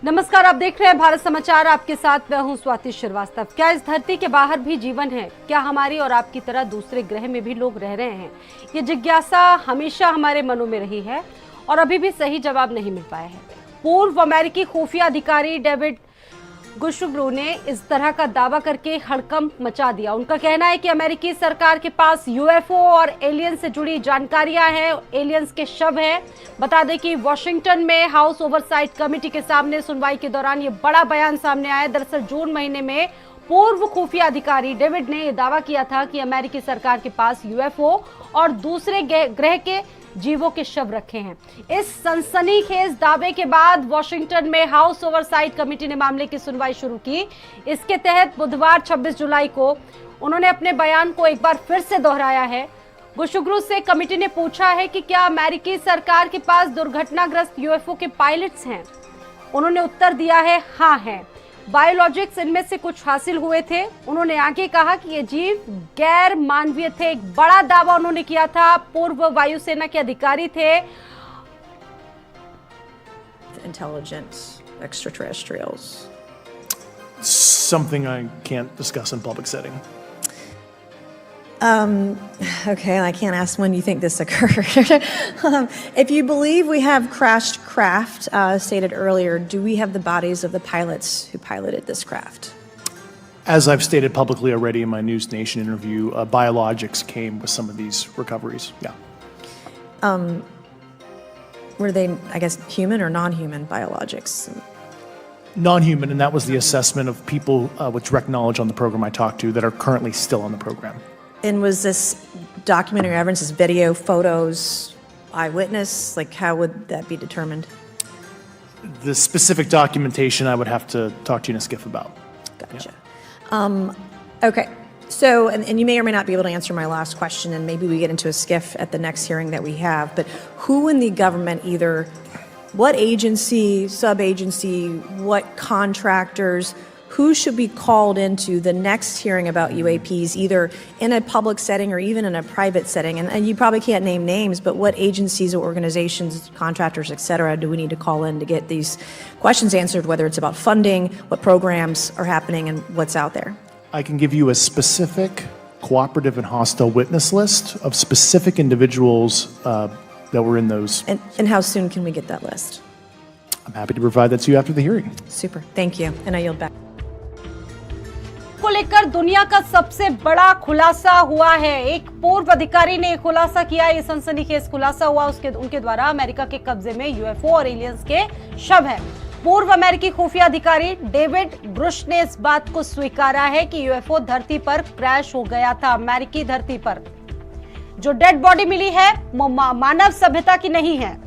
नमस्कार, आप देख रहे हैं भारत समाचार। आपके साथ मैं हूं स्वाति श्रीवास्तव। क्या इस धरती के बाहर भी जीवन है? क्या हमारी और आपकी तरह दूसरे ग्रह में भी लोग रह रहे हैं? ये जिज्ञासा हमेशा हमारे मनों में रही है और अभी भी सही जवाब नहीं मिल पाया है। पूर्व अमेरिकी खुफिया अधिकारी डेविड गुशुब्रू ने इस तरह का दावा करके हड़कंप मचा दिया। उनका कहना है कि अमेरिकी सरकार के पास यूएफओ और एलियन से जुड़ी जानकारियां हैं, एलियंस के शव हैं। बता दें कि वॉशिंगटन में हाउस ओवरसाइट कमेटी के सामने सुनवाई के दौरान ये बड़ा बयान सामने आया। दरअसल जून महीने में पूर्व खुफिया अधिकारी डेविड ने यह दावा किया था कि अमेरिकी सरकार के पास यूएफओ और दूसरे ग्रह के जीवों के शव रखे हैं। इस सनसनीखेज दावे के बाद वॉशिंगटन में हाउस ओवरसाइट कमेटी ने मामले की सुनवाई शुरू की। इसके तहत बुधवार 26 जुलाई को उन्होंने अपने बयान को एक बार फिर से दोहराया है। गुशुब्रू से कमेटी ने पूछा है कि क्या अमेरिकी सरकार के पास दुर्घटनाग्रस्त यूएफओ के पायलट्स हैं। उन्होंने उत्तर दिया है, हाँ है। बायोलॉजिक्स इनमें से कुछ हासिल हुए थे। उन्होंने आगे कहा कि ये जीव गैर मानवीय थे। एक बड़ा दावा उन्होंने किया था। पूर्व वायुसेना के अधिकारी थे। Intelligent extraterrestrials. Something I can't discuss in public setting. Okay, I can't ask when you think this occurred. If you believe we have crashed craft, stated earlier, do we have the bodies of the pilots who piloted this craft? As I've stated publicly already in my News Nation interview, biologics came with some of these recoveries. Yeah. Were they, I guess, human or non-human biologics? Non-human, and that was the assessment of people with direct knowledge on the program I talked to that are currently still on the program. And was this documentary evidence, this video, photos, eyewitness? Like, how would that be determined? The specific documentation I would have to talk to you in a skiff about. Gotcha. Yeah. Okay. So, and you may or may not be able to answer my last question, and maybe we get into a skiff at the next hearing that we have, but who in the government, either what agency, sub-agency, what contractors, who should be called into the next hearing about UAPs, either in a public setting or even in a private setting? And you probably can't name names, but what agencies or organizations, contractors, et cetera, do we need to call in to get these questions answered, whether it's about funding, what programs are happening, and what's out there? I can give you a specific cooperative and hostile witness list of specific individuals that were in those. And how soon can we get that list? I'm happy to provide that to you after the hearing. Super. Thank you. And I yield back. को लेकर दुनिया का सबसे बड़ा खुलासा हुआ है। एक पूर्व अधिकारी ने खुलासा किया। ये सनसनीखेज खुलासा हुआ उनके द्वारा अमेरिका के कब्जे में यूएफओ और एलियंस के शव है। पूर्व अमेरिकी खुफिया अधिकारी डेविड ब्रुश ने इस बात को स्वीकारा है कि यूएफओ धरती पर क्रैश हो गया था। अमेरिकी धरती पर जो डेड बॉडी मिली है वो मानव सभ्यता की नहीं है।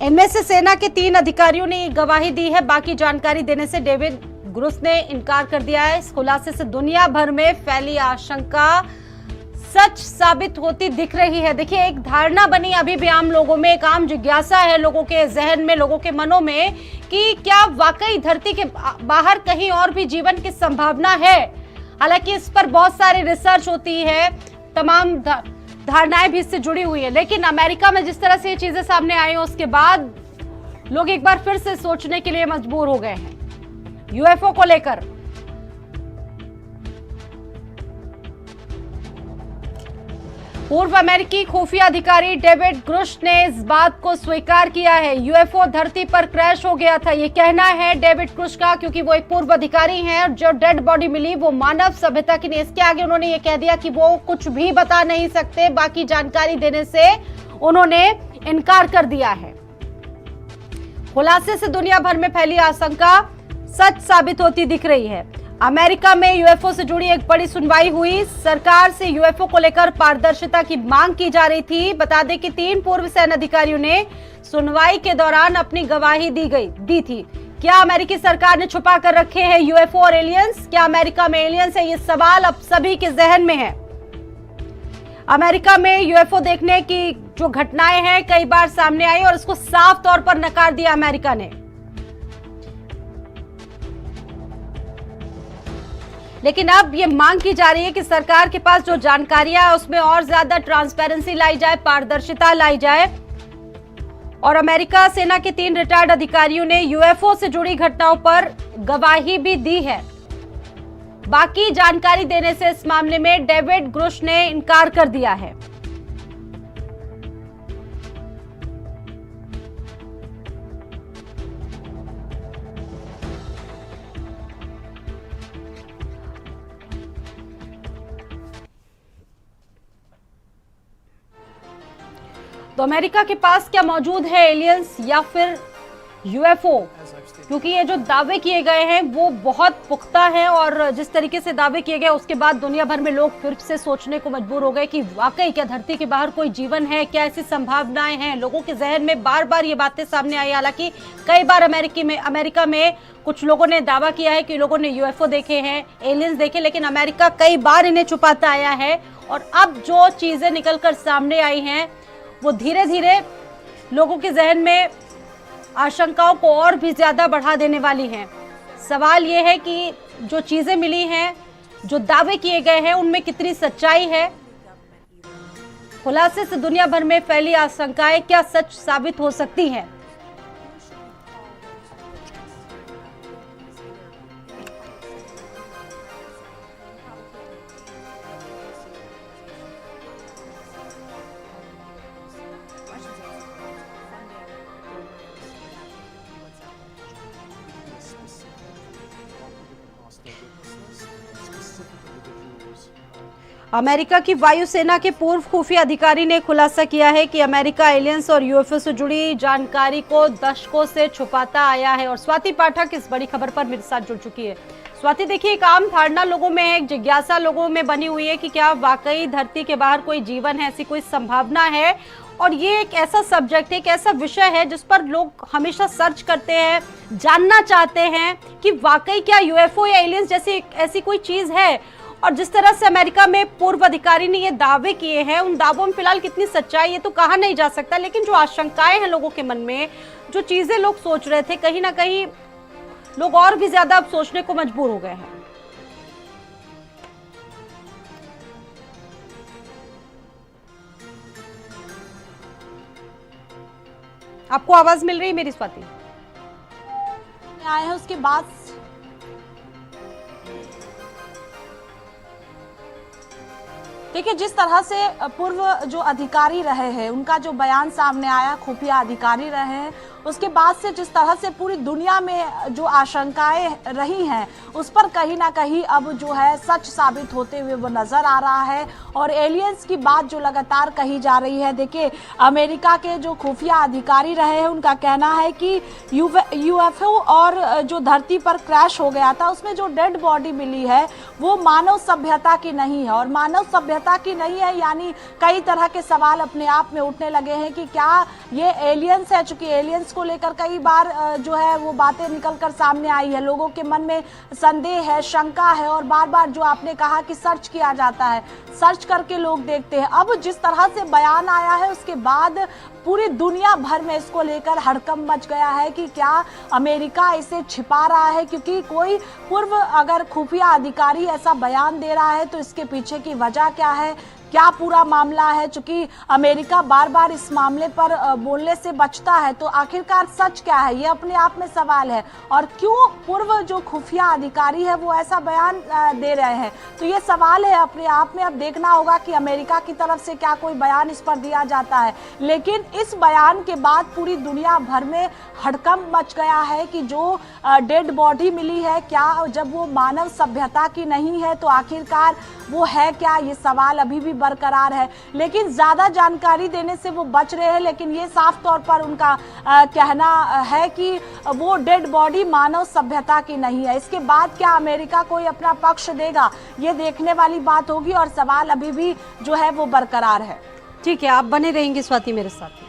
इनमें से सेना के 3 अधिकारियों ने गवाही दी है। बाकी जानकारी देने से डेविड ग्रुस ने इनकार कर दिया है। इस खुलासे से दुनिया भर में फैली आशंका सच साबित होती दिख रही है। देखिए, एक धारणा बनी अभी भी आम लोगों में, एक आम जिज्ञासा है लोगों के जहन में, लोगों के मनों में कि क्या वाकई धरती के बाहर कहीं और भी जीवन की संभावना है। हालांकि इस पर बहुत सारी रिसर्च होती है, तमाम धारणाएं भी इससे जुड़ी हुई है, लेकिन अमेरिका में जिस तरह से ये चीजें सामने आई हैं उसके बाद लोग एक बार फिर से सोचने के लिए मजबूर हो गए हैं यूएफओ को लेकर। पूर्व अमेरिकी खुफिया अधिकारी डेविड ग्रुश ने इस बात को स्वीकार किया है। यूएफओ धरती पर क्रैश हो गया था, ये कहना है डेविड ग्रुश का, क्योंकि वो एक पूर्व अधिकारी हैं और जो डेड बॉडी मिली वो मानव सभ्यता की नहीं। इसके आगे उन्होंने ये कह दिया कि वो कुछ भी बता नहीं सकते। बाकी जानकारी देने से उन्होंने इनकार कर दिया है। खुलासे से दुनिया भर में फैली आशंका सच साबित होती दिख रही है। अमेरिका में यूएफओ से जुड़ी एक बड़ी सुनवाई हुई। सरकार से यूएफओ को लेकर पारदर्शिता की मांग की जा रही थी। बता दें कि 3 पूर्व सैन्य अधिकारियों ने सुनवाई के दौरान अपनी गवाही दी थी। क्या अमेरिकी सरकार ने छुपा कर रखे हैं यूएफओ और एलियंस? क्या अमेरिका में एलियंस है? ये सवाल अब सभी के जहन में है। अमेरिका में यूएफओ देखने की जो घटनाएं हैं कई बार सामने आई और इसको साफ तौर पर नकार दिया अमेरिका ने। लेकिन अब ये मांग की जा रही है कि सरकार के पास जो जानकारियां है उसमें और ज्यादा ट्रांसपेरेंसी लाई जाए, पारदर्शिता लाई जाए और अमेरिका सेना के 3 रिटायर्ड अधिकारियों ने यूएफओ से जुड़ी घटनाओं पर गवाही भी दी है। बाकी जानकारी देने से इस मामले में डेविड ग्रुश ने इनकार कर दिया है। तो अमेरिका के पास क्या मौजूद है, एलियंस या फिर यूएफओ? क्योंकि ये जो दावे किए गए हैं वो बहुत पुख्ता हैं और जिस तरीके से दावे किए गए उसके बाद दुनिया भर में लोग फिर से सोचने को मजबूर हो गए कि वाकई क्या धरती के बाहर कोई जीवन है, क्या ऐसी संभावनाएं हैं। लोगों के जहन में बार बार ये बातें सामने आई। हालांकि कई बार अमेरिका में कुछ लोगों ने दावा किया है कि लोगों ने यूएफओ देखे हैं, एलियंस देखे, लेकिन अमेरिका कई बार इन्हें छुपाता आया है। और अब जो चीजें निकलकर सामने आई हैं वो धीरे धीरे लोगों के जहन में आशंकाओं को और भी ज्यादा बढ़ा देने वाली हैं। सवाल ये है कि जो चीजें मिली हैं, जो दावे किए गए हैं, उनमें कितनी सच्चाई है। खुलासे से दुनिया भर में फैली आशंकाएं क्या सच साबित हो सकती हैं? अमेरिका की वायुसेना के पूर्व खुफिया अधिकारी ने खुलासा किया है कि अमेरिका एलियंस और यूएफओ से जुड़ी जानकारी को दशकों से छुपाता आया है। और स्वाति पाठक इस बड़ी खबर पर मेरे साथ जुड़ चुकी है। स्वाति, देखिए, एक आम धारणा लोगों में है, एक जिज्ञासा लोगों में बनी हुई है कि क्या वाकई धरती के बाहर कोई जीवन है, ऐसी कोई संभावना है। और ये एक ऐसा सब्जेक्ट है, एक ऐसा विषय है जिस पर लोग हमेशा सर्च करते हैं, जानना चाहते हैं कि वाकई क्या यूएफओ या एलियंस जैसी ऐसी कोई चीज है। और जिस तरह से अमेरिका में पूर्व अधिकारी ने ये दावे किए हैं, उन दावों में फिलहाल कितनी सच्चाई ये तो कहा नहीं जा सकता, लेकिन जो आशंकाएं हैं लोगों के मन में, जो चीजें लोग सोच रहे थे, कहीं ना कहीं लोग और भी ज्यादा अब सोचने को मजबूर हो गए हैं। आपको आवाज मिल रही है मेरी, स्वाति? आए हैं उसके बाद देखिए, जिस तरह से पूर्व जो अधिकारी रहे हैं उनका जो बयान सामने आया, खुफिया अधिकारी रहे हैं, उसके बाद से जिस तरह से पूरी दुनिया में जो आशंकाएं रही हैं उस पर कहीं ना कहीं अब जो है सच साबित होते हुए वो नजर आ रहा है। और एलियंस की बात जो लगातार कही जा रही है, देखिए, अमेरिका के जो खुफिया अधिकारी रहे हैं उनका कहना है कि यूएफओ और जो धरती पर क्रैश हो गया था उसमें जो डेड बॉडी मिली है वो मानव सभ्यता की नहीं है। और मानव सभ्यता की नहीं है यानी कई तरह के सवाल अपने आप में उठने लगे हैं कि क्या ये एलियंस है। चूंकि एलियंस को लेकर कई बार जो है वो बातें निकलकर सामने आई है, लोगों के मन में संदेह है, शंका है, और बार बार जो आपने कहा कि सर्च किया जाता है, सर्च करके लोग देखते हैं। अब जिस तरह से बयान आया है उसके बाद पूरी दुनिया भर में इसको लेकर हड़कंप मच गया है कि क्या अमेरिका इसे छिपा रहा है, क्योंकि कोई पूर्व अगर खुफिया अधिकारी ऐसा बयान दे रहा है तो इसके पीछे की वजह क्या है, क्या पूरा मामला है। चूंकि अमेरिका बार बार इस मामले पर बोलने से बचता है तो आखिरकार सच क्या है, ये अपने आप में सवाल है। और क्यों पूर्व जो खुफिया अधिकारी है वो ऐसा बयान दे रहे हैं, तो ये सवाल है अपने आप में। अब देखना होगा कि अमेरिका की तरफ से क्या कोई बयान इस पर दिया जाता है। लेकिन इस बयान के बाद पूरी दुनिया भर में हड़कंप मच गया है कि जो डेड बॉडी मिली है, क्या जब वो मानव सभ्यता की नहीं है तो आखिरकार वो है क्या, ये सवाल अभी भी बरकरार है। लेकिन ज्यादा जानकारी देने से वो बच रहे हैं। लेकिन ये साफ तौर पर उनका कहना है कि वो डेड बॉडी मानव सभ्यता की नहीं है। इसके बाद क्या अमेरिका कोई अपना पक्ष देगा, ये देखने वाली बात होगी और सवाल अभी भी जो है वो बरकरार है। ठीक है, आप बने रहेंगे स्वाति मेरे साथ।